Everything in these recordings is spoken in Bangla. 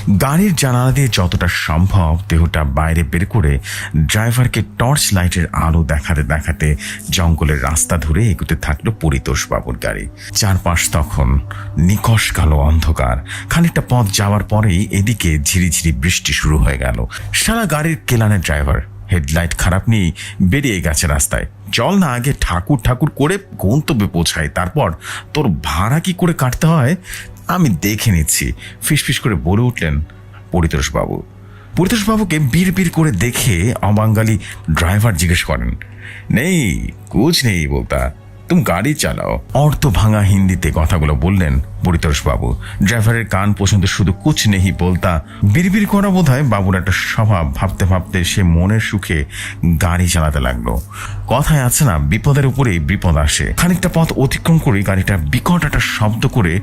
গাড়ির জানালা দিয়ে যতটা সম্ভব দেহটা বাইরে বের করে ড্রাইভারকে টর্চ লাইটের আলো দেখাতে দেখাতে জঙ্গলের রাস্তা ধরে এগোতে থাকলো পরিতোষবাবুর গাড়ি। চারপাশ তখন নিকষ কালো অন্ধকার। খানিকটা পথ যাওয়ার পরেই এদিকে ঝিরিঝিরি বৃষ্টি শুরু হয়ে গেল। সারা গাড়ির কেলানের ড্রাইভার হেডলাইট খারাপ নিয়ে বেরিয়ে গেছে রাস্তায়। চল না আগে ঠাকুর ঠাকুর করে গন্তব্যে পৌঁছায়, তারপর তোর ভাড়া কি করে কাটতে হয় আমি দেখে নিচ্ছি, ফিসফিস করে বলে উঠলেন পরিতোষবাবু। পরিতোষবাবুকে বিড় করে দেখে অবাঙ্গালি ড্রাইভার জিজ্ঞেস করেন, নেই কুছ নেই বলতা, তুমি গাড়ি চালাও। অর্থ ভাঙা হিন্দিতে কথাগুলো বললেন পরিতোষবাবু। ড্রাইভারের কান পর্যন্ত শুধু কুছ নেই বলতা বিড় করা বোধ হয় বাবুর একটা স্বভাব। ভাবতে ভাবতে সে মনের সুখে গাড়ি চালাতে লাগলো। কথায় আছে না, বিপদের উপরেই বিপদ আসে। খানিকটা পথ অতিক্রম করে গাড়িটা বিকট একটা শব্দ করে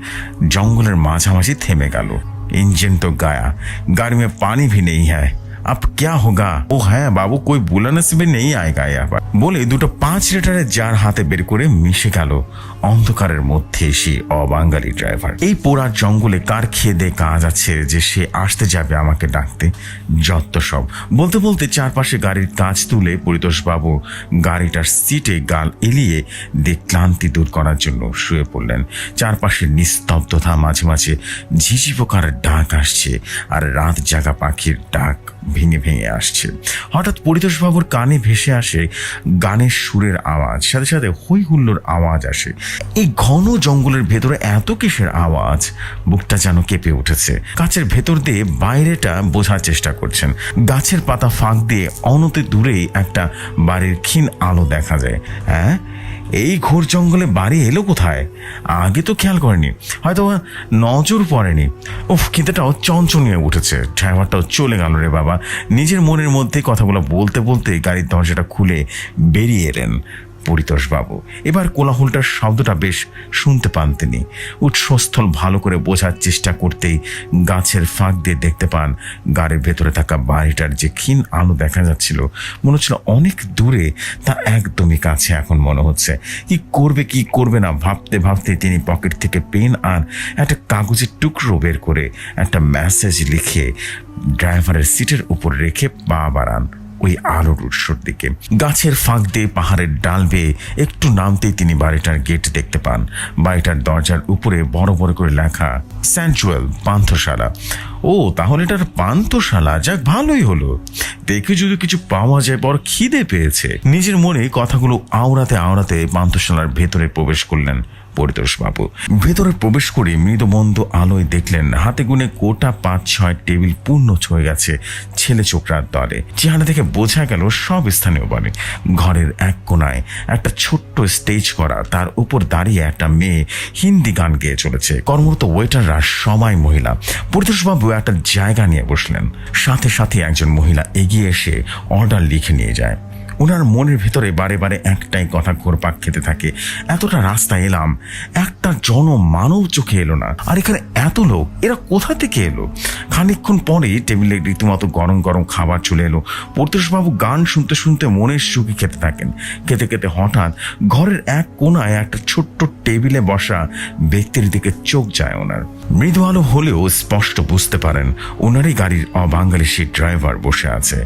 জঙ্গলের মাঝামাঝি থেমে গেল। इंजन तो गया, गाड़ी में पानी भी नहीं है, अब क्या होगा? ओ है बाबू, कोई बुलाने से भी नहीं आएगा यहाँ पर। বলে দুটো 5 লিটারের জার হাতে বের করে মিশে গেল অন্ধকারের মধ্যে সে অবাঙ্গালি ড্রাইভার। এই পোড়া জঙ্গলে কার খেদে কাজ আছে যে সে আসতে যাবে আমাকে ডাকতে? যত সব। বলতে বলতে চারপাশে গাড়ির কাজ তুলে পরিতোষবাবু গাড়িটার সিটে গাল এলিয়ে দিয়ে ক্লান্তি দূর করার জন্য শুয়ে পড়লেন। চারপাশে নিস্তব্ধতা, মাঝে মাঝে ঝিঝি পোকার ডাক আসছে আর রাত জাগা পাখির ডাক ভেঙে ভেঙে আসছে। হঠাৎ পরিতোষবাবুর কানে ভেসে আসে গানের সুরের আওয়াজ, সাথে সাথে হই হুল্লোর আওয়াজ আসে। এই ঘন জঙ্গলের ভেতরে এত কিসের আওয়াজ? বুকটা যেন কেঁপে উঠেছে। কাছের ভেতর দিয়ে বাইরেটা বোঝার চেষ্টা করছেন। গাছের পাতা ফাঁক দিয়ে অনতি দূরেই একটা বাড়ির ক্ষীণ আলো দেখা যায়। হ্যাঁ, এই ঘোর জঙ্গলে বাড়ি এলো কোথায়? আগে তো খেয়াল করেনি, হয়তো নজর পড়েনি। ওফ, খিদেটাও চঞ্চনিয়ে উঠেছে। ড্রাইভারটাও চলে গেল রে বাবা। নিজের মনের মধ্যে কথাগুলো বলতে বলতে গাড়ির দরজাটা খুলে বেরিয়ে এলেন পরিতোষবাবু। এবার কোলাহলটার শব্দটা বেশ শুনতে পান তিনি। উৎসস্থল ভালো করে বোঝার চেষ্টা করতেই গাছের ফাঁক দিয়ে দেখতে পান গাড়ির ভেতরে থাকা বাড়িটার যে ক্ষীণ আলো দেখা যাচ্ছিল, মনে হচ্ছিল অনেক দূরে, তা একদমই কাছে এখন মনে হচ্ছে। কি করবে কি করবে না ভাবতে ভাবতে তিনি পকেট থেকে পেন আর একটা কাগজের টুকরো বের করে একটা মেসেজ লিখে ড্রাইভারের সিটের উপর রেখে পা বাড়ান ওই আলোর উৎসর দিকে। গাছের ফাঁক দিয়ে পাহাড়ের ডাল বেয়ে একটু নামতেই তিনি বাড়িটার গেট দেখতে পান। বাড়িটার দরজার উপরে বড় বড় করে লেখা স্যাঞ্চুয়াল পান্থশালা। ও, তাহলে এটার পান্থশালা, যাক ভালোই হলো। দেখে যদি কিছু পাওয়া যায়, বড় খিদে পেয়েছে। নিজের মনে কথাগুলো আওড়াতে আওড়াতে পান্থশালার ভেতরে প্রবেশ করলেন পরিতোষবাবু। ভেতরে প্রবেশ করে মৃদুমন্দ আলোয় দেখলেন হাতে গুনে গোটা 5-6 টেবিল পূর্ণ ছয়ে গেছে ছেলে ছোকরার দলে। চেহারা থেকে বোঝা গেল সব স্থানীয় বাড়ি। ঘরের এক কোনায় একটা ছোট্ট স্টেজ করা, তার উপর দাঁড়িয়ে একটা মেয়ে হিন্দি গান গেয়ে চলেছে। কর্মরত ওয়েটাররা সবাই মহিলা। পরিতোষবাবু একটা জায়গা নিয়ে বসলেন। সাথে সাথে একজন মহিলা এগিয়ে এসে অর্ডার লিখে নিয়ে যায়। ওনার মনের ভেতরে বারে বারে একটাই কথা ঘোরপাক খেতে থাকে, এতটা রাস্তা এলাম, একটা জনমানব চোখে এলো না। আর এখানে এত লোক, এরা কোথা থেকে এলো? খানিকক্ষণ পরে টেবিলে রীতিমতো গরম গরম খাবার চলে এলো। পরিতোষবাবু গান শুনতে শুনতে মনের সুখী খেতে থাকেন। খেতে খেতে হঠাৎ ঘরের এক কোনায় একটা ছোট্ট টেবিলে বসা ব্যক্তির দিকে চোখ যায় ওনার। মৃদু আলো হলেও স্পষ্ট বুঝতে পারেন ওনারই গাড়ির অবাঙ্গালি সেই ড্রাইভার বসে আছে,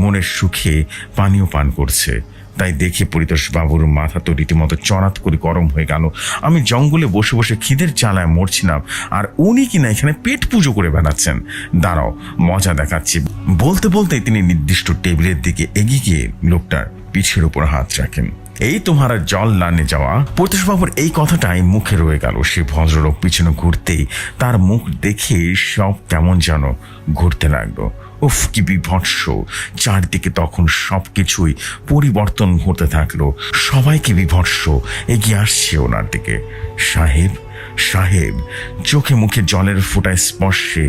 মনের সুখে পানীয় পান করছে। তাই দেখে পরিতোষবাবুর মাথা তো রীতিমতো চড়াত করে গরম হয়ে গেল। আমি জঙ্গলে বসে বসে খিদের জ্বালায় মরছিলাম, আর উনি কিনা এখানে পেট পুজো করে বেড়াচ্ছেন। দাঁড়াও, মজা দেখাচ্ছি। বলতে বলতে তিনি নির্দিষ্ট টেবিলের দিকে এগিয়ে গিয়ে লোকটার পিঠের উপর হাত রাখেন। এই তোমার জল লানে যাওয়া। পরিতোষবাবুর এই কথাটাই মুখে রয়ে গেল। সে ভদ্রলোক পিছনে ঘুরতেই তার মুখ দেখে সব কেমন যেন ঘুরতে লাগলো। উফ, কি বিভৎস! চারদিকে তখন সবকিছুই পরিবর্তন হতে থাকলো। সবাইকে বিভৎস এগিয়ে আসছে ওনার দিকে। সাহেব সাহেব, চোখে মুখে জলের ফোঁটায় স্পর্শে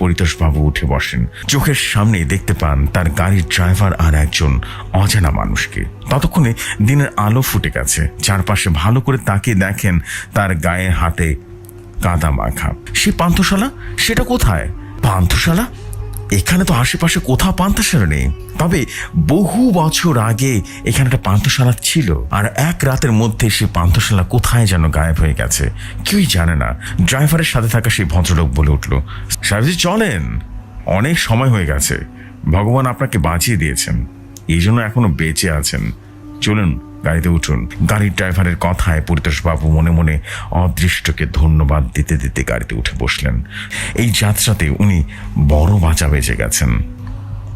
পরিতোষবাবু উঠে বসেন। চোখের সামনে দেখতে পান তার গাড়ির ড্রাইভার আর একজন অজানা মানুষকে। ততক্ষণে দিনের আলো ফুটে গেছে। চারপাশে ভালো করে তাকিয়ে দেখেন তার গায়ে হাতে কাদা মাখা। সে পান্থশালা, সেটা কোথায়? পান্থশালা? এখানে তো আশেপাশে কোথাও পান্তাশালা নেই, তবে বহু বছর আগে এখানে একটা পান্তাশালা ছিল, আর এক রাতের মধ্যে সেই পান্তাশালা কোথায় যেন গায়েব হয়ে গেছে, কেউই জানে না। ড্রাইভারের সাথে থাকা সেই ভদ্রলোক বলে উঠল, সাহেবজি চলেন, অনেক সময় হয়ে গেছে, ভগবান আপনাকে বাঁচিয়ে দিয়েছেন, এই জন্য এখনো বেঁচে আছেন, চলুন গাড়িতে উঠুন। গাড়ির ড্রাইভারের কথায় পরিতোষবাবু মনে মনে অদৃষ্টকে ধন্যবাদ দিতে দিতে গাড়িতে উঠে বসলেন। এই যাত্রাতে উনি বড় বাঁচা বেঁচে গেছেন।